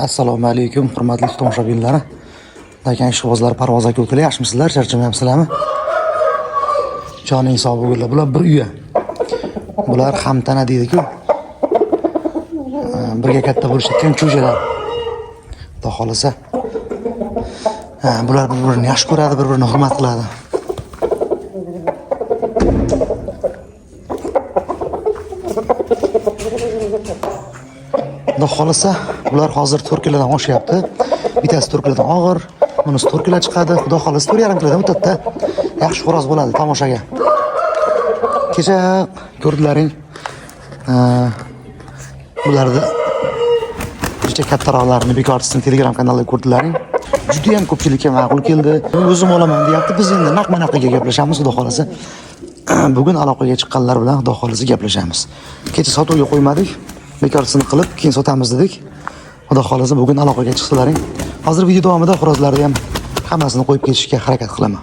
Assalomu alaykum, hurmatli tomoshabinlar. Lekin ishqibozlar parvozga ko'klar, yaxshimisizlar? Charchamayapsizlarmi? Joning sog' bo'linglar. Bular bir uya. Bular hamtana deydi-ku. Birga katta bo'lishgan cho'jalar. Xudo xolasa. Bular bir-birini yaxshi ko'radi, bir-birini hurmat qiladi. Xudo xolasa, bular hozir 4 kilodan oshyapti. Bittasi 4 kilodan og'ir, bunisi 4 kilo chiqadi. Xudo xolasa 4,5 kilodan o'tadi. Yaxshi xo'roz bo'ladi tomoshaga. Kecha ko'rdilaring. Bularni kecha kattaroqlarini bekortisini Telegram kanalida ko'rdilaring. Juda ham ko'pchilikka ma'qul keldi. O'zim olaman deyapti. Biz endi naqma-naqaga gaplashamiz, xudo xolasa. Bugun aloqaga chiqqanlar bilan xudo xolasa gaplashamiz. Kecha sotuvga qo'ymadik. Bekortisini qilib, keyin sotamiz dedik. Xudo xolasa bugun aloqaga chiqsalaring. Hozir video davomida xo'rozlarni ham hammasini qo'yib ketishga harakat qilaman.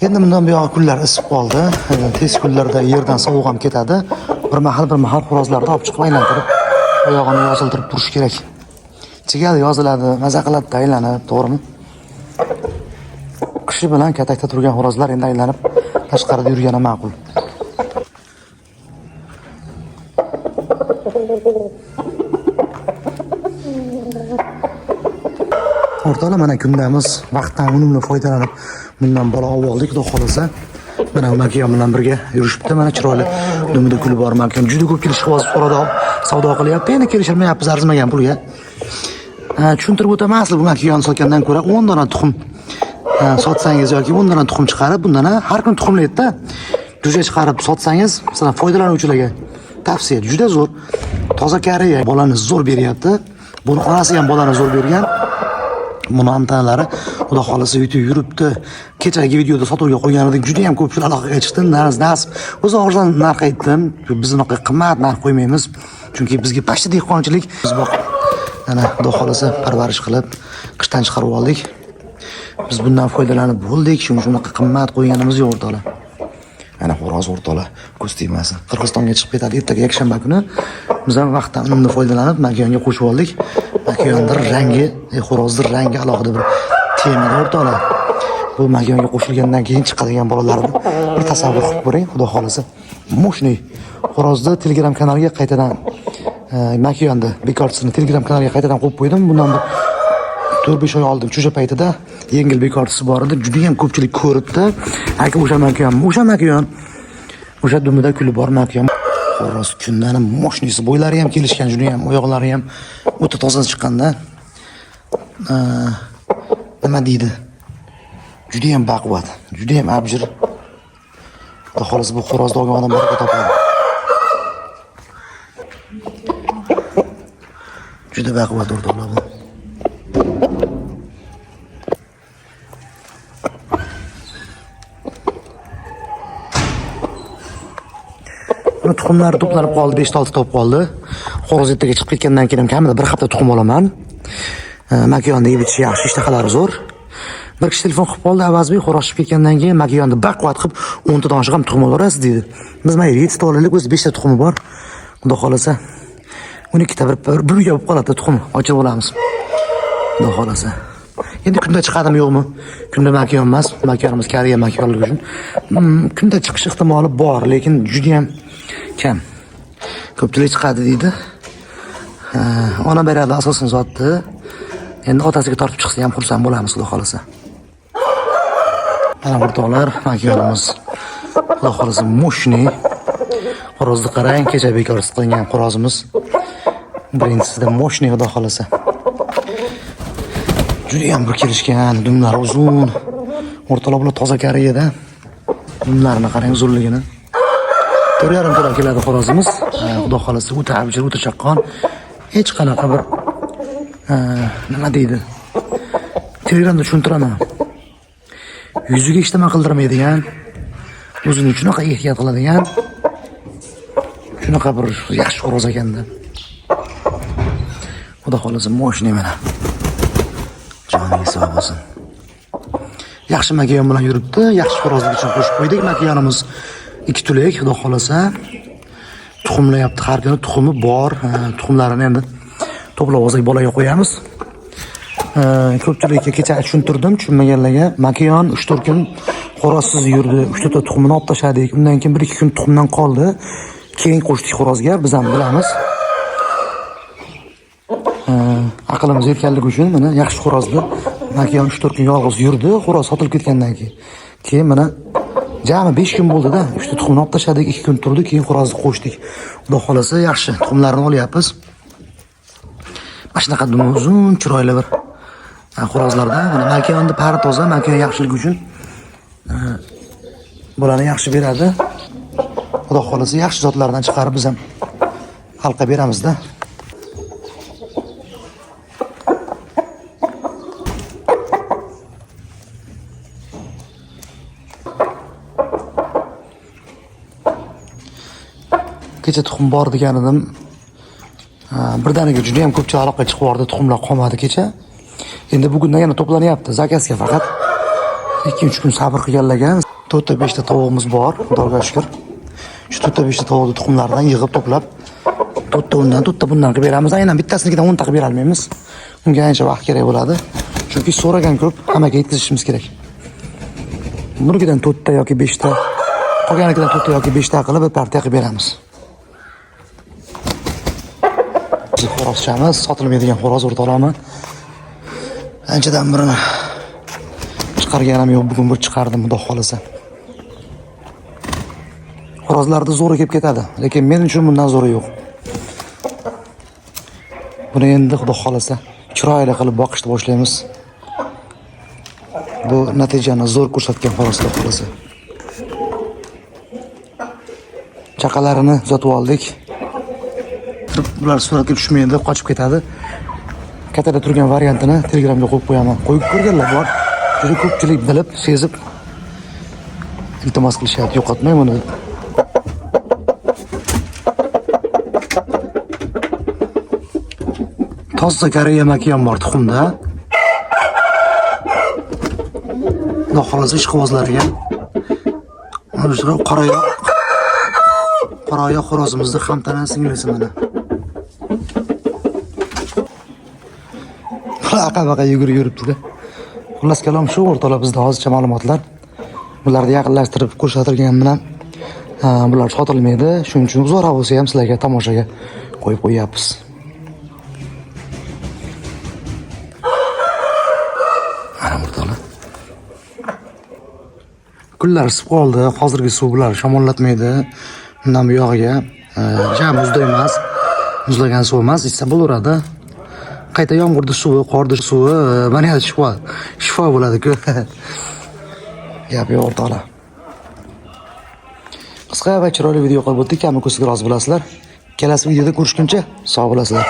Endi bundan buyoq kunlar isib qoldi. Tez kunlarda yerdan sovuq ham ketadi. Bir mahal xo'rozlarni olib chiqib aylantirib, oyog'ini yoziltirib turish kerak. Chigadi yoziladi, maza qiladi, aylanib, to'g'rimi? Qishi bilan katakda turgan xo'rozlar endi aylanib tashqarida yurgani ma'qul. O'rtoqlar, mana kundamiz vaqtdan unumli foydalanib bundan bola olib oldik, xudo xolasa. Mana makiyam bilan birga yurishibdi. Mana chiroyli dumida kulib bor makiyam. Juda ko'pchilik ishqiboz so'rada savdo qilyapti. Endi kelishilmayapmiz arzimagan pulga. Tushuntirib o'tamaslik bu makiyamni sotgandan ko'ra 10 dona tuxum sotsangiz yoki 10 dona tuxum chiqarib, bundan har kun tuxumlaydi-da. Jo'ja chiqarib sotsangiz, masalan, foydalanuvchilarga tavsiya juda zo'r. Toza kariya bolani zo'r beryapti. Buni onasi ham bolani zo'r bergan. Buni antanalari xudo xolasa yutib yuribdi. Kechagi videoda sotuvga qo'ygan edik, juda ham ko'pchilik aloqaga chiqdi. Nasib. O'zi arzon narx aytdim. Bizning qimmat narx qo'ymaymiz. Chunki bizga pashti dehqonchilik. Biz boq ana xudo xolasa parvarish qilib qishdan chiqarib oldik. Biz bundan foydalanib bo'ldik. Shunaqa qimmat qo'yganimiz yo'q o'rtoqlar. Ana xo'roz o'rtoqlar, ko'z tegmasin. Qirg'izistonga chiqib ketadi ertaga yakshanba kuni. Biz ham vaqtdan unumli foydalanib makiyonga qo'shib oldik. Makiyonning rangi, xo'rozning rangi alohida bir temada o'rtoqlar. Bu makiyonga qo'shilgandan keyin chiqadigan bolalarni bir tasavvur qilib ko'ring, xudo xolasa. Mo'shni xo'rozni Telegram kanaliga qaytadan makiyonni bekortisini Telegram kanaliga qaytadan qo'yib qo'ydim. Bundan 4-5 oy oldin cho'ja paytida yengil bekortisi bor edi. Juda ham ko'pchilik ko'ribdi. Aka o'sha makiyon. O'sha dumida kulib bor makiyon. Xo'roz kundan moshnisi bo'ylari ham kelishgan, juda ham oyoqlari ham o'ta toza chiqqanda. Nima deydi? Juda ham baquvvat, juda ham abjir. Xudo xolasa bu xo'rozni olgan odam baraka topadi. Juda baquvvat o'rtoqlar bu. Tuxumlar to'planib qoldi, 5-6 top qoldi. Xo'roz ertaga chiqib ketgandan keyin kamida bir hafta tuxum olaman. Makiyonni yeb ichish yaxshi, ishtahalari zo'r. Bir kishi telefon qilib qoldi, Avazbek xo'roz chiqib ketgandan keyin makiyonni baquvvat qilib 10 ta donishga ham tuxum olarasiz dedi. Biz mayli 7 ta olaylik, o'zi 5 ta tuxumi bor. Xudo xolasa 12 ta bir uyga bo'lib qoladi tuxum, ochib olamiz. Xudo xolasa. Endi kunda chiqadimi yo'qmi? Kunda makiyon emas, makiyonimiz kariya makiyonligi uchun. Kunda chiqish ehtimoli bor, lekin juda ham kam. Ko'pchilik chiqadi deydi. Ona beradi, asosan zotni. Endi otasiga tortib chiqsa ham xursand bo'lamiz, xudo xolasa. Mana o'rtoqlar, makiyonimiz xudo xolasa mo'shni. Xo'rozni qarang, kecha bekorsiz qilingan xo'rozimiz. Birinchisida mo'shni xudo xolasa. Juda ham bir kelishgan, dumlar uzun. O'rtoqlar bular toza kariyada. Dumlarini qarang zo'rligini. 4,5 kilo keladi xo'rozimiz. Xudo xolasa o'ta abjir, o'ta chaqqon. Hech qanaqa bir nima deydi? Telegramda tushuntiraman. Yuziga ishtama qildirmaydigan, o'zini shunaqa ehtiyot qiladigan, shunaqa bir yaxshi xo'roz ekanda. Xudo xolasa mo'shni mana. Joningiz sog' bo'lsin. Yaxshi makiyon bilan yuribdi. Yaxshi xo'rozlik uchun qo'shib qo'ydik. Makiyonimiz 2 tulek, xudo xolasa. Tuxumlayapti, har kuni tuxumi bor. Tuxumlarini endi to'plab olsak bolaga qo'yamiz. Ko'pchilikka kecha tushuntirdim, tushunmaganlarga. Makiyon 3-4 kun xo'rozsiz yurdi. 3 ta tuxumini olib tashladik. Undan keyin 1-2 kun tuxumdan qoldi. Keyin qo'shdik xo'rozga, biz ham bilamiz. Aqlimiz yetganligi uchun mana yaxshi xo'rozli Makiyon 3-4 kun yolg'iz yurdi, xo'roz sotilib ketgandan keyin. Keyin mana jami 5 kun bo'ldi-da, 3 ta tuxumni olib tashladik, 2 kun turdi, keyin xo'rozni qo'shdik. Xudo xolasa yaxshi tuxumlarni olyapmiz. Mana shunaqa uzun, chiroyli bir xo'rozlarda mana Makiyonni pari toza, Makiyon yaxshiligi uchun bularni yaxshi beradi. Xudo xolasa yaxshi zotlardan chiqarib biz ham xalqqa beramiz-da. Kecha tuxum bor degan edim. Birdaniga juda ham ko'pchilik aloqaga chiqib bordi, tuxumlar qolmadi kecha. Endi bugundan yana to'planyapti. Zakazga faqat 2-3 kun sabr qilganlarga 4 ta 5 ta tovuqimiz bor, Xudoga shukr. Shu 4 ta 5 ta tovuqni tuxumlardan yig'ib to'plab 4 ta undan, 4 ta bundan qilib beramiz. Aynan bittasinikidan 10 ta qilib bera olmaymiz. Unga ancha vaqt kerak bo'ladi. Chunki so'ragan ko'p, hammaga yetkazishimiz kerak. Bunikidan 4 ta yoki 5 ta, qolganikidan 4 ta yoki 5 ta qilib bir partiya qilib beramiz. Xo'rozchamiz, sotilmaydigan xo'roz o'rtalaman. Anchadan birini chiqarganim yo'q, bugun bir chiqardim, xudo xolasa. Xo'rozlarda zo'ri kelib ketadi, lekin men uchun bundan zo'ri yo'q. Buni endi xudo xolasa chiroyli qilib boqishni boshlaymiz. Bu natijani zo'r ko'rsatgan xo'roz, xudo xolasa. Chaqalarini uzatib oldik. Bular suratga tushmaydi, qochib ketadi. Katada turgan variantini Telegramga qo'yib qo'yaman. Qo'yib ko'rganlar bor. Juda ko'pchilik bilib, sezib iltimos qilishyapti, yo'qotmang buni. Toza Koreya Makiyon bor tuxumda. Xudo xolasa ishqibozlarga mana qorayoq xo'rozimizni ham tanan singlisi mana. Aqa-baqa yuribdi-da. Xullas kalom shu o'rtalar bizda hozircha ma'lumotlar. Bularni yaqinlashtirib ko'rsatilgan bilan bular sotilmaydi. Shuning uchun zo'ra bo'lsa ham sizlarga tomoshaga qo'yib qo'yapmiz. Mana o'rtalar. Kunlar isib qoldi. Hozirgi suv bular shamollatmaydi. Bundan bu yog'iga muzda emas, muzlagan suv emas, ichsa bo'laveradi. Qayta yomg'irda suvi, qorda suvi, mana shifo bo'ladi-ku. Gap yo'q o'rtoqlar. Qisqa va chiroyli video qilib o'tdik, hamma ko'rsaga rozi bo'lasizlar. Kelasi videoda ko'rishguncha sog' bo'lasizlar.